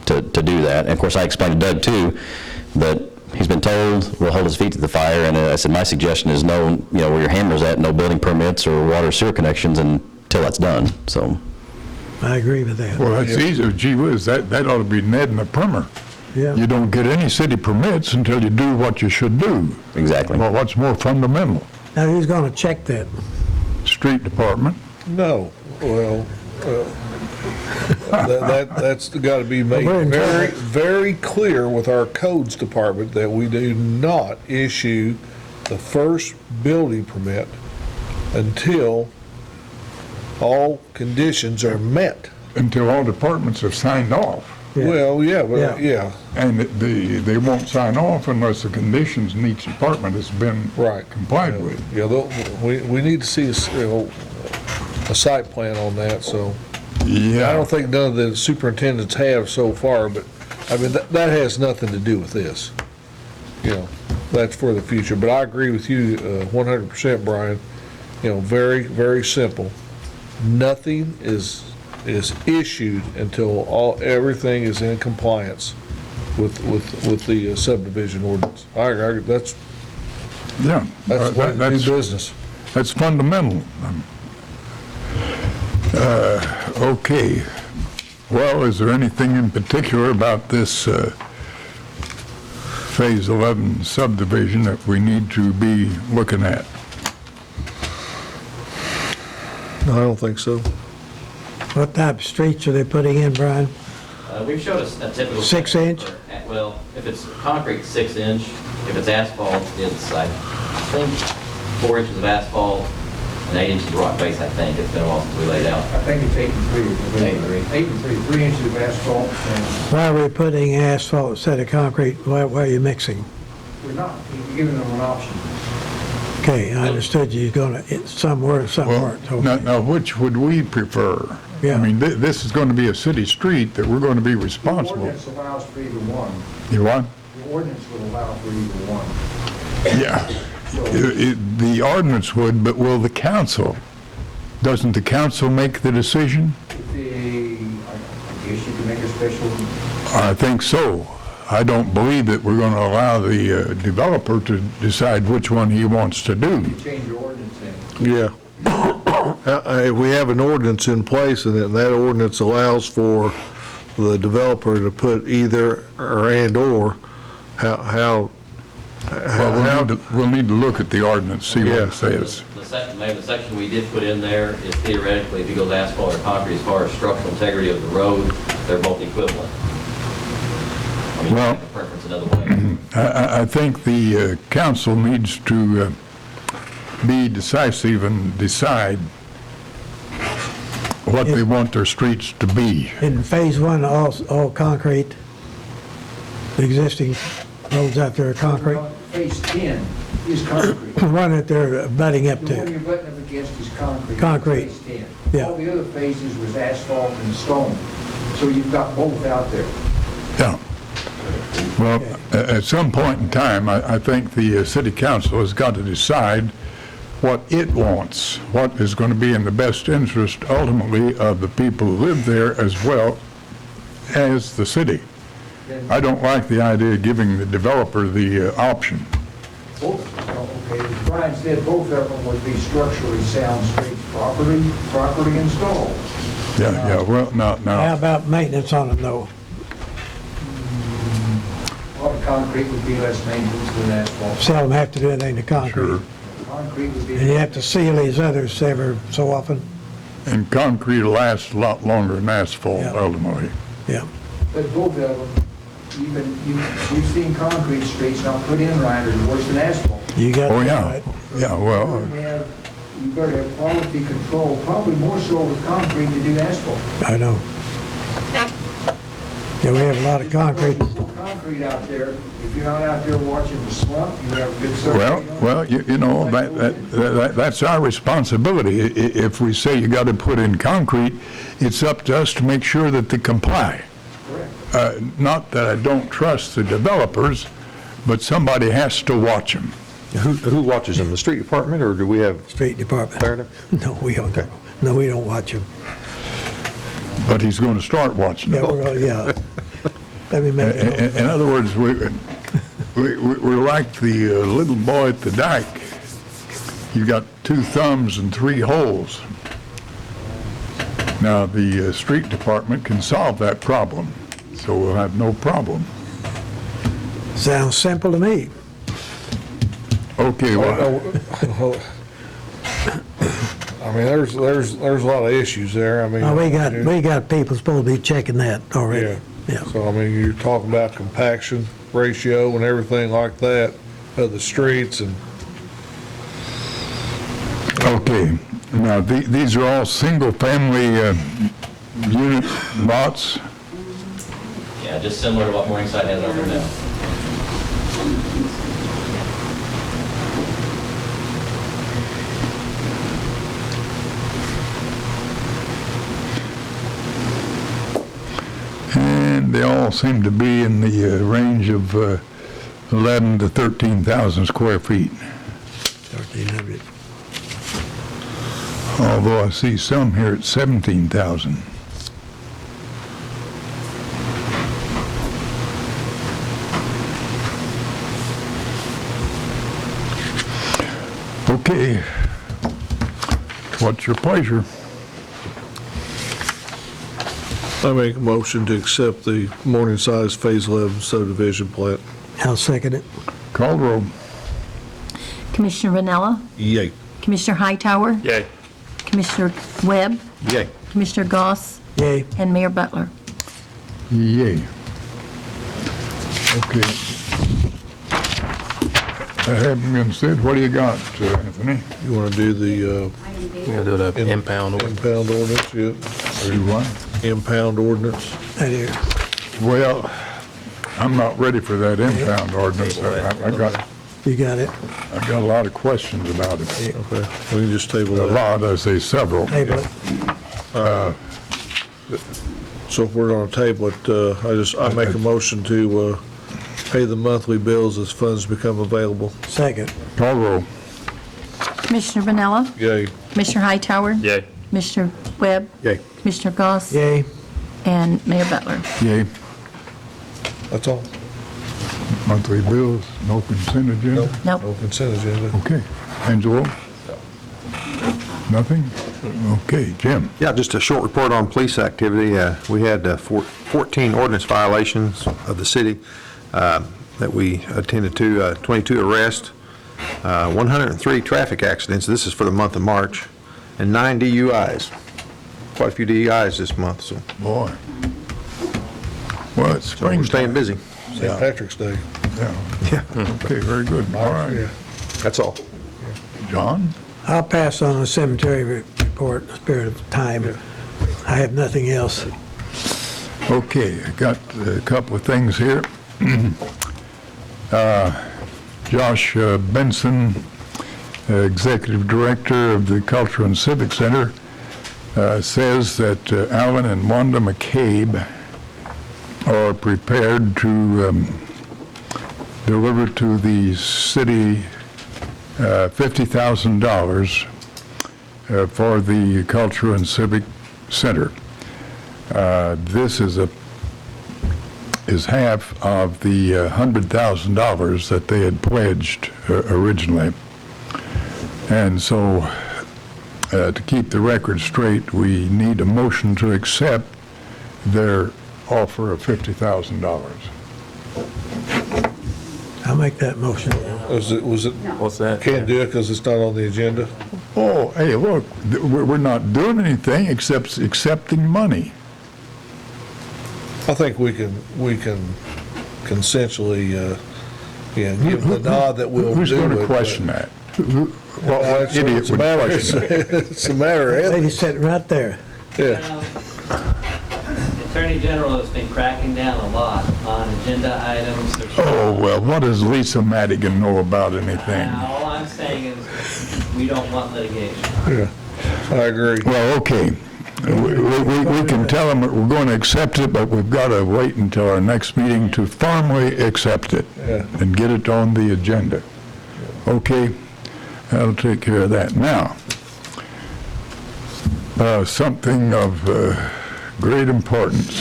[SPEAKER 13] to do that. And of course, I explained to Doug too that he's been told we'll hold his feet to the fire, and I said my suggestion is no, where your hammer's at, no building permits or water sewer connections until that's done. So
[SPEAKER 3] I agree with that.
[SPEAKER 7] Well, that's easy. Gee whiz, that ought to be Ned and a primer.
[SPEAKER 3] Yeah.
[SPEAKER 7] You don't get any city permits until you do what you should do.
[SPEAKER 13] Exactly.
[SPEAKER 7] Well, what's more fundamental?
[SPEAKER 3] Now, who's going to check that?
[SPEAKER 7] Street department.
[SPEAKER 5] No, well, that's got to be made very, very clear with our codes department that we do not issue the first building permit until all conditions are met.
[SPEAKER 7] Until all departments have signed off.
[SPEAKER 3] Yeah.
[SPEAKER 5] Well, yeah, but, yeah.
[SPEAKER 7] And they won't sign off unless the conditions in each department has been complied with.
[SPEAKER 5] Yeah, we need to see a site plan on that, so.
[SPEAKER 7] Yeah.
[SPEAKER 5] I don't think none of the superintendents have so far, but, I mean, that has nothing to do with this. That's for the future, but I agree with you 100%, Brian. Very, very simple. Nothing is issued until everything is in compliance with the subdivision ordinance. That's business.
[SPEAKER 7] That's fundamental. Okay. Well, is there anything in particular about this Phase 11 subdivision that we need to be looking at?
[SPEAKER 5] No, I don't think so.
[SPEAKER 3] What type of streets are they putting in, Brian?
[SPEAKER 15] We've showed a typical.
[SPEAKER 3] 6 inch?
[SPEAKER 15] Well, if it's concrete, 6 inch. If it's asphalt, it's, I think, 4 inches of asphalt and 8 inches of rock base, I think. It's been a while since we laid out.
[SPEAKER 16] I think it's 8 and 3. 8 and 3, 3 inches of asphalt, and
[SPEAKER 3] Why are we putting asphalt instead of concrete? Why are you mixing?
[SPEAKER 16] we're not, we're giving them an option.
[SPEAKER 3] Okay, I understood you're gonna, some were, some weren't. Okay.
[SPEAKER 7] Now, which would we prefer?
[SPEAKER 3] Yeah.
[SPEAKER 7] I mean, this is going to be a city street that we're going to be
[SPEAKER 16] The
[SPEAKER 7] responsible.
[SPEAKER 16] ordinance allows for either one.
[SPEAKER 7] You what?
[SPEAKER 16] The ordinance would allow for either one.
[SPEAKER 7] Yeah. The ordinance would, but will the council? Doesn't the council make the decision?
[SPEAKER 16] I guess you could make a special,
[SPEAKER 7] I think so. I don't believe that we're going to allow the developer to decide which one he wants to do.
[SPEAKER 16] change your ordinance in.
[SPEAKER 5] Yeah. If we have an ordinance in place and that ordinance allows for the developer to put either or and/or,
[SPEAKER 7] Well, we'll need to look at the ordinance, see what
[SPEAKER 5] Yeah.
[SPEAKER 7] it says.
[SPEAKER 15] The section we did put in there is theoretically, if you go asphalt or concrete, as far as structural integrity of the road, they're both equivalent. I mean,
[SPEAKER 7] Well-
[SPEAKER 15] you can preference another way.
[SPEAKER 7] I think the council needs to be decisive and decide what they want their streets to be.
[SPEAKER 3] In phase 1, all concrete, the existing roads out there are concrete.
[SPEAKER 16] Phase 10 is concrete.
[SPEAKER 3] The one that they're butting up
[SPEAKER 16] The one
[SPEAKER 3] to.
[SPEAKER 16] you're butting up against is concrete.
[SPEAKER 3] Concrete.
[SPEAKER 16] Phase 10.
[SPEAKER 3] Yeah.
[SPEAKER 16] All the other phases was asphalt and stone. So you've got both out there.
[SPEAKER 7] Yeah. Well, at some point in time, I think the city council has got to decide what it wants, what is going to be in the best interest ultimately of the people who live there as well as the city. I don't like the idea of giving the developer the option.
[SPEAKER 16] Both, okay, as Brian said, both of them would be structurally sound streets, properly installed.
[SPEAKER 7] Yeah, well,
[SPEAKER 3] How
[SPEAKER 7] now,
[SPEAKER 3] about maintenance on them though?
[SPEAKER 16] A lot of concrete would be less maintenance than asphalt.
[SPEAKER 3] Seldom have to do anything to concrete.
[SPEAKER 7] sure.
[SPEAKER 16] Concrete would be.
[SPEAKER 3] And you have to seal these others every so often.
[SPEAKER 7] And concrete lasts a lot longer than asphalt
[SPEAKER 3] Yeah.
[SPEAKER 7] ultimately.
[SPEAKER 3] Yeah.
[SPEAKER 16] But both of them, you've seen concrete streets not put in right are worse than asphalt.
[SPEAKER 3] You got
[SPEAKER 7] Oh,
[SPEAKER 3] that
[SPEAKER 7] yeah,
[SPEAKER 3] right.
[SPEAKER 7] yeah, well,
[SPEAKER 16] You better have quality control, probably more so with concrete to do asphalt.
[SPEAKER 3] I know. Yeah, we have a lot of concrete.
[SPEAKER 16] Concrete out there, if you're not out there watching the slump, you have a good survey.
[SPEAKER 7] well, you know, that's our responsibility. If we say you got to put in concrete, it's up to us to make sure that they comply.
[SPEAKER 16] Correct.
[SPEAKER 7] Not that I don't trust the developers, but somebody has to watch them.
[SPEAKER 9] Who watches them, the street department, or do we have?
[SPEAKER 3] Street department.
[SPEAKER 9] Fair enough.
[SPEAKER 3] No, we don't. No, we don't watch them.
[SPEAKER 7] But he's going to start watching
[SPEAKER 3] Yeah,
[SPEAKER 7] them.
[SPEAKER 3] yeah. Let me make it.
[SPEAKER 7] In other words, we're like the little boy at the dike. You've got 2 thumbs and 3 holes. Now, the street department can solve that problem, so we'll have no problem.
[SPEAKER 3] Sounds simple to me.
[SPEAKER 7] Okay, well,
[SPEAKER 5] I mean, there's a lot of issues there. I mean.
[SPEAKER 3] Oh, we got people supposed to be checking that already. Yeah.
[SPEAKER 5] So, I mean, you're talking about compaction ratio and everything like that of the streets and.
[SPEAKER 7] okay. Now, these are all single-family unit lots?
[SPEAKER 15] Yeah, just similar to what Morningside has over there now.
[SPEAKER 7] And they all seem to be in the range of 11 to 13,000 square feet.
[SPEAKER 3] 1,300.
[SPEAKER 7] Although I see some here at 17,000. Okay. What's your pleasure?
[SPEAKER 5] I make a motion to accept the Morningside Phase 11 subdivision plat.
[SPEAKER 3] I'll second it.
[SPEAKER 7] Call the roll.
[SPEAKER 1] Commissioner Vanella,
[SPEAKER 5] Yay.
[SPEAKER 1] Commissioner Hightower,
[SPEAKER 8] Yay.
[SPEAKER 1] Commissioner Webb,
[SPEAKER 9] Yay.
[SPEAKER 1] Commissioner Goss,
[SPEAKER 3] Yay.
[SPEAKER 1] and Mayor Butler.
[SPEAKER 7] Yay. Okay. That having been said, what do you got, Anthony?
[SPEAKER 5] You want to do the
[SPEAKER 8] We're gonna do the impound order.
[SPEAKER 5] impound ordinance yet?
[SPEAKER 7] Do what?
[SPEAKER 5] Impound ordinance?
[SPEAKER 3] Right here.
[SPEAKER 7] Well, I'm not ready for that impound ordinance.
[SPEAKER 3] You got it.
[SPEAKER 7] I've got a lot of questions about it.
[SPEAKER 5] Okay, we can just table
[SPEAKER 7] A
[SPEAKER 5] that.
[SPEAKER 7] lot, I say several.
[SPEAKER 3] Table it.
[SPEAKER 5] So if we're going to table it, I make a motion to pay the monthly bills as funds become available.
[SPEAKER 3] Second.
[SPEAKER 7] Call roll.
[SPEAKER 1] Commissioner Vanella,
[SPEAKER 5] Yay.
[SPEAKER 1] Commissioner Hightower,
[SPEAKER 8] Yay.
[SPEAKER 1] Commissioner Webb,
[SPEAKER 9] Yay.
[SPEAKER 1] Commissioner Goss,
[SPEAKER 3] Yay.
[SPEAKER 1] and Mayor Butler.
[SPEAKER 7] Yay.
[SPEAKER 5] That's all.
[SPEAKER 7] Monthly bills, no consent agenda?
[SPEAKER 1] Nope.
[SPEAKER 5] No consent agenda.
[SPEAKER 7] Okay. Angelo? Nothing? Okay, Jim?
[SPEAKER 9] Yeah, just a short report on police activity. We had 14 ordinance violations of the city that we attended to, 22 arrests, 103 traffic accidents, this is for the month of March, and 9 DUIs. Quite a few DUIs this month, so
[SPEAKER 7] Boy. Well, it's
[SPEAKER 9] so we're
[SPEAKER 7] springtime.
[SPEAKER 9] staying busy.
[SPEAKER 5] St. Patrick's Day.
[SPEAKER 7] Yeah. Okay, very good. All right.
[SPEAKER 9] That's all.
[SPEAKER 7] John?
[SPEAKER 3] I'll pass on the cemetery report in the spirit of time. I have nothing else.
[SPEAKER 7] Okay, I got a couple of things here. Josh Benson, Executive Director of the Culture and Civic Center, says that Alan and Wanda McCabe are prepared to deliver to the city $50,000 for the Culture and Civic Center. This is half of the $100,000 that they had pledged originally. And so, to keep the record straight, we need a motion to accept their offer of $50,000.
[SPEAKER 3] I'll make that motion.
[SPEAKER 5] Was it,
[SPEAKER 8] What's that?
[SPEAKER 5] can't do it because it's not on the agenda?
[SPEAKER 7] Oh, hey, look, we're not doing anything except accepting money.
[SPEAKER 5] I think we can consensually, give the nod that we'll do it.
[SPEAKER 7] Who's going to
[SPEAKER 5] but-
[SPEAKER 7] question that?
[SPEAKER 5] Well,
[SPEAKER 7] What idiot
[SPEAKER 5] it's a
[SPEAKER 7] would
[SPEAKER 5] matter,
[SPEAKER 7] question that?
[SPEAKER 5] it's a matter of
[SPEAKER 3] Lady
[SPEAKER 5] ethics.
[SPEAKER 3] sitting right there.
[SPEAKER 5] Yeah.
[SPEAKER 15] Attorney General has been cracking down a lot on agenda items.
[SPEAKER 7] Oh, well, what does Lisa Madigan know about anything?
[SPEAKER 15] All I'm saying is, we don't want litigation.
[SPEAKER 5] Yeah, I agree.
[SPEAKER 7] Well, okay. We can tell them that we're going to accept it, but we've got to wait until our next meeting to formally accept it
[SPEAKER 5] Yeah.
[SPEAKER 7] and get it on the agenda. Okay? That'll take care of that. Now, something of great importance.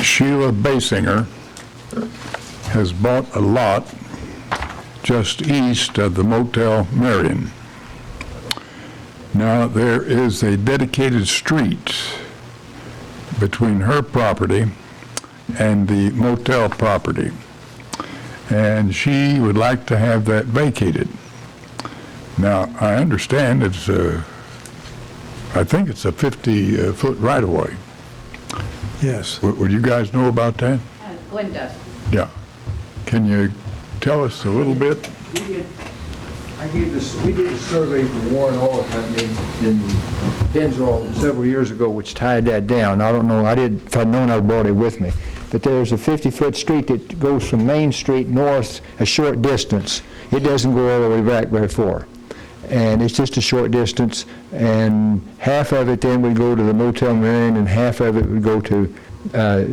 [SPEAKER 7] Sheila Basinger has bought a lot just east of the Motel Marion. Now, there is a dedicated street between her property and the motel property, and she would like to have that vacated. Now, I understand it's I think it's a 50-foot right-of-way.
[SPEAKER 3] Yes.
[SPEAKER 7] Would you guys know about that?
[SPEAKER 12] Glenn does.
[SPEAKER 7] Yeah. Can you tell us a little bit?
[SPEAKER 16] We did a survey for Warren Oil Company in Denzel several years ago, which tied that down. I don't know, if I'd known, I'd brought it with me. But there's a 50-foot street that goes from Main Street north a short distance. It doesn't go all the way back very far. And it's just a short distance, and half of it then would go to the Motel Marion, and half of it would go to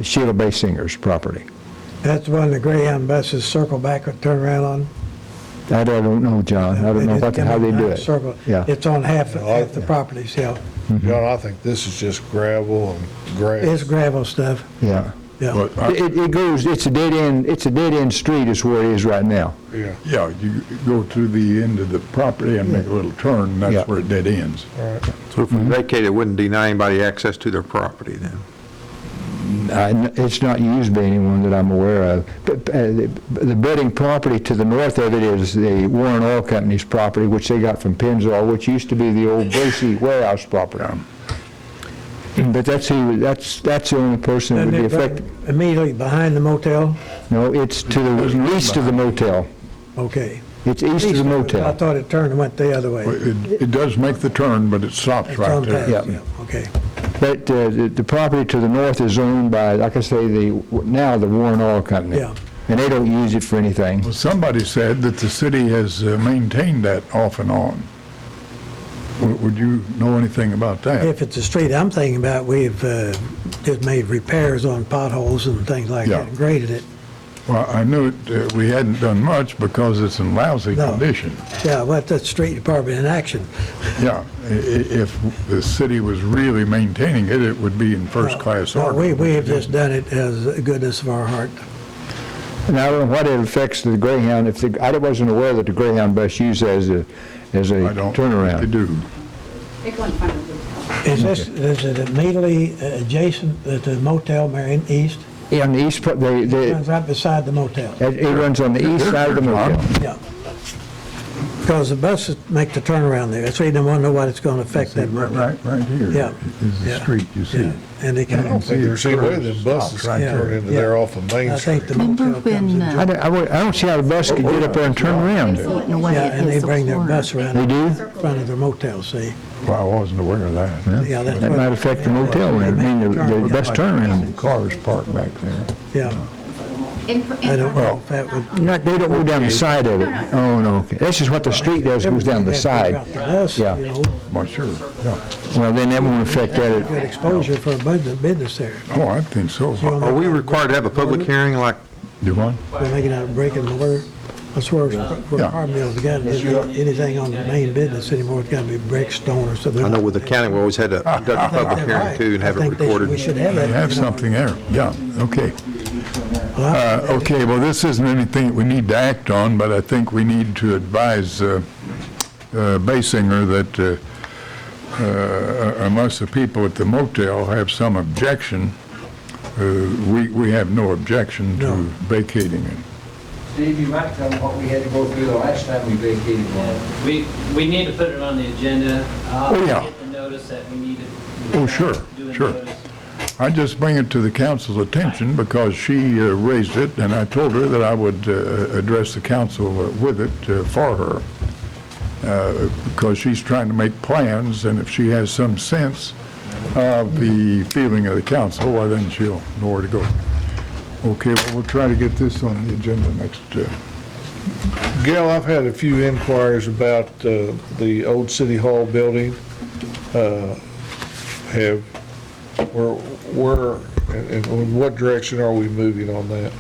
[SPEAKER 16] Sheila Basinger's property.
[SPEAKER 3] That's the one the Greyhound buses circle back and turn around on.
[SPEAKER 16] I don't know, John. I don't know how they do it.
[SPEAKER 3] Circle.
[SPEAKER 16] Yeah.
[SPEAKER 3] It's on half the properties, yeah.
[SPEAKER 5] John, I think this is just gravel and grass.
[SPEAKER 3] It's gravel stuff.
[SPEAKER 16] Yeah.
[SPEAKER 3] Yeah.
[SPEAKER 16] It goes, it's a dead end street is where it is right now.
[SPEAKER 5] Yeah.
[SPEAKER 7] Yeah, you go to the end of the property and make a little turn, and that's
[SPEAKER 16] Yeah.
[SPEAKER 7] where it dead ends.
[SPEAKER 5] All right.
[SPEAKER 9] So if we vacate it, wouldn't deny anybody access to their property then?
[SPEAKER 16] It's not used by anyone that I'm aware of. The budding property to the north of it is the Warren Oil Company's property, which they got from Pennzoil, which used to be the old Gracie warehouse property. But that's the only person that would be affected.
[SPEAKER 3] Immediately behind the motel?
[SPEAKER 16] No, it's to the east of the motel.
[SPEAKER 3] Okay.
[SPEAKER 16] It's east of the motel.
[SPEAKER 3] I thought it turned and went the other way.
[SPEAKER 7] It does make the turn, but it stops
[SPEAKER 3] It's
[SPEAKER 7] right
[SPEAKER 3] on
[SPEAKER 7] there.
[SPEAKER 3] past, yeah, okay.
[SPEAKER 16] But the property to the north is owned by, like I say, now the Warren Oil Company.
[SPEAKER 3] Yeah.
[SPEAKER 16] And they don't use it for anything.
[SPEAKER 7] Well, somebody said that the city has maintained that off and on. Would you know anything about that?
[SPEAKER 3] If it's a street I'm thinking about, we've just made repairs on potholes and things like
[SPEAKER 7] Yeah.
[SPEAKER 3] that, and graded it.
[SPEAKER 7] Well, I knew we hadn't done much because it's in lousy
[SPEAKER 3] No.
[SPEAKER 7] condition.
[SPEAKER 3] Yeah, well, that's the street department in action.
[SPEAKER 7] Yeah, if the city was really maintaining it, it would be in first-class
[SPEAKER 3] No,
[SPEAKER 7] order.
[SPEAKER 3] we have just done it as the goodness of our heart.
[SPEAKER 16] And I don't know what it affects the Greyhound. I wasn't aware that the Greyhound bus used as a turnaround.
[SPEAKER 7] They do.
[SPEAKER 3] Is it immediately adjacent to the motel, Marion, east?
[SPEAKER 16] Yeah, on the east,
[SPEAKER 3] It runs right beside the motel.
[SPEAKER 16] it runs on the east side of the motel.
[SPEAKER 3] Yeah. Because the buses make the turnaround there. That's why you want to know what it's going to affect that.
[SPEAKER 7] Right here
[SPEAKER 3] Yeah.
[SPEAKER 7] is the
[SPEAKER 3] Yeah.
[SPEAKER 7] street, you see.
[SPEAKER 3] Yeah. And they
[SPEAKER 5] I
[SPEAKER 3] can,
[SPEAKER 5] don't think there's any way them buses can turn into there off of Main
[SPEAKER 3] I
[SPEAKER 5] Street.
[SPEAKER 3] think the
[SPEAKER 1] Remember
[SPEAKER 3] motel comes
[SPEAKER 1] when,
[SPEAKER 3] in.
[SPEAKER 16] I don't see how the bus could get up there and turn around.
[SPEAKER 3] Yeah, and they bring their bus around
[SPEAKER 16] They do?
[SPEAKER 3] in front of their motel, see?
[SPEAKER 7] Well, I wasn't aware of that.
[SPEAKER 3] Yeah, that's
[SPEAKER 16] That
[SPEAKER 3] what-
[SPEAKER 16] might affect the motel, I mean, the bus turnaround.
[SPEAKER 7] Cars parked back there.
[SPEAKER 3] Yeah. I don't know if that would.
[SPEAKER 16] They don't go down the side of it. Oh, no, okay. That's just what the street does, goes down the side. Yeah.
[SPEAKER 7] Well, sure, yeah.
[SPEAKER 16] Well, then that won't affect that.
[SPEAKER 3] Good exposure for a business there.
[SPEAKER 7] Oh, I think so.
[SPEAKER 9] Are we required to have a public hearing like?
[SPEAKER 7] Do what?
[SPEAKER 3] We're making out a break in the water. I swear, for
[SPEAKER 7] Yeah.
[SPEAKER 3] our mills, we got anything on the main business anymore, it's got to be brick, stone, or something.
[SPEAKER 9] I know with the county, we always had to conduct a public hearing too and have it recorded.
[SPEAKER 3] We should have
[SPEAKER 7] We
[SPEAKER 3] that.
[SPEAKER 7] have something there, yeah, okay. Okay, well, this isn't anything that we need to act on, but I think we need to advise Basinger that unless the people at the motel have some objection, we have no objection to vacating it.
[SPEAKER 16] Steve, you might tell them what we had to go through the last time we vacated one.
[SPEAKER 15] We need to put it on the agenda.
[SPEAKER 7] Oh, yeah.
[SPEAKER 15] Get the notice that we need to.
[SPEAKER 7] Oh, sure, sure. I just bring it to the council's attention because she raised it, and I told her that I would address the council with it for her, because she's trying to make plans, and if she has some sense of the feeling of the council, well, then she'll know where to go. Okay, well, we'll try to get this on the agenda next.
[SPEAKER 5] Gail, I've had a few inquiries about the old City Hall building. Where and in what direction are we moving on that?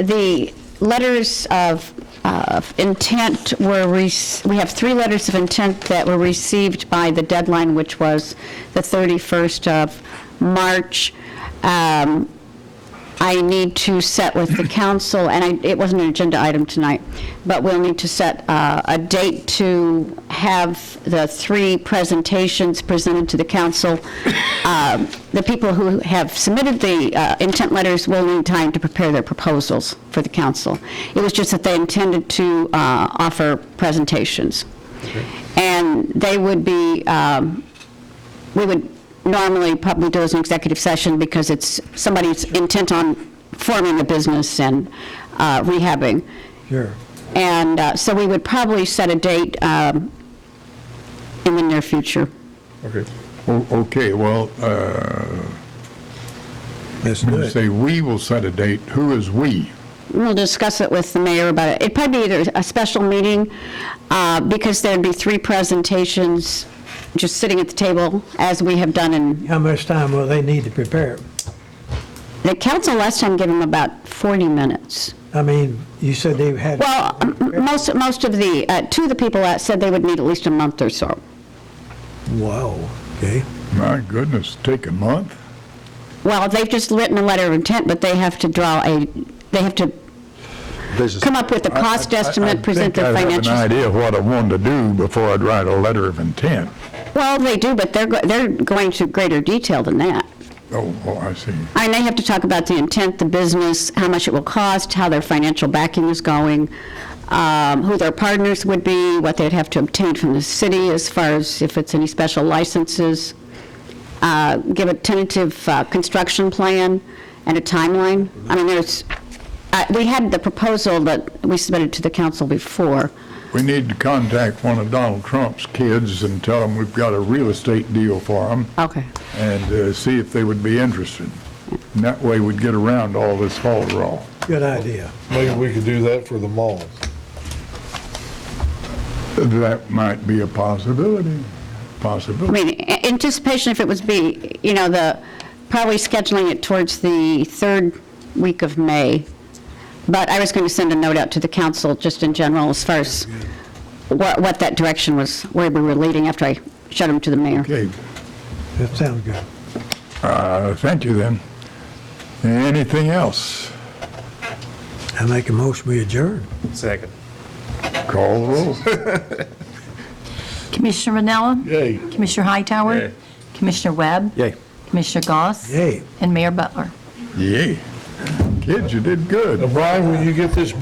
[SPEAKER 12] The letters of intent were, we have 3 letters of intent that were received by the deadline, which was the 31st of March. I need to set with the council, and it wasn't an agenda item tonight, but we'll need to set a date to have the 3 presentations presented to the council. The people who have submitted the intent letters will need time to prepare their proposals for the council. It was just that they intended to offer presentations. Okay. And they would be, we would normally probably do as an executive session because it's somebody's intent on forming a business and rehabbing.
[SPEAKER 3] Sure.
[SPEAKER 12] And so we would probably set a date in the near future.
[SPEAKER 5] Okay.
[SPEAKER 7] Okay, well,
[SPEAKER 3] Let's do it.
[SPEAKER 7] say we will set a date. Who is we?
[SPEAKER 12] We'll discuss it with the mayor about it. It'd probably be either a special meeting because there'd be 3 presentations just sitting at the table as we have done in.
[SPEAKER 3] How much time will they need to prepare?
[SPEAKER 12] The council last time gave them about 40 minutes.
[SPEAKER 3] I mean, you said they had.
[SPEAKER 12] Well, most of the, 2 of the people that said they would need at least a month or so.
[SPEAKER 3] Wow, okay.
[SPEAKER 7] My goodness, take a month?
[SPEAKER 12] Well, they've just written a letter of intent, but they have to they have to come up with a cost estimate, present their
[SPEAKER 7] I think
[SPEAKER 12] financials.
[SPEAKER 7] I have an idea of what I wanted to do before I'd write a letter of intent.
[SPEAKER 12] Well, they do, but they're going to greater detail than that.
[SPEAKER 7] Oh, I see.
[SPEAKER 12] And they have to talk about the intent, the business, how much it will cost, how their financial backing is going, who their partners would be, what they'd have to obtain from the city as far as if it's any special licenses, give a tentative construction plan and a timeline. I mean, we had the proposal that we submitted to the council before.
[SPEAKER 7] We need to contact one of Donald Trump's kids and tell them we've got a real estate deal for them.
[SPEAKER 12] Okay.
[SPEAKER 7] And see if they would be interested. And that way we'd get around all this fall
[SPEAKER 3] Good idea.
[SPEAKER 5] Maybe we could do that for the mall.
[SPEAKER 7] That might be a possibility.
[SPEAKER 12] I mean, anticipation if it was probably scheduling it towards the third week of May. But I was going to send a note out to the council just in general as far as what that direction was, where we were leading after I showed them to the mayor.
[SPEAKER 7] Okay.
[SPEAKER 3] That sounds good.
[SPEAKER 7] Thank you then. Anything else?
[SPEAKER 3] I make a motion, we adjourn.
[SPEAKER 8] Second.
[SPEAKER 7] Call the roll.
[SPEAKER 1] Commissioner Ranella?
[SPEAKER 5] Yay.
[SPEAKER 1] Commissioner Hightower?
[SPEAKER 8] Yay.
[SPEAKER 1] Commissioner Webb?
[SPEAKER 9] Yay.
[SPEAKER 1] Commissioner Goss?
[SPEAKER 3] Yay.
[SPEAKER 1] And Mayor Butler.
[SPEAKER 7] Yay. Kids, you did good.
[SPEAKER 5] Now, Brian, when you get this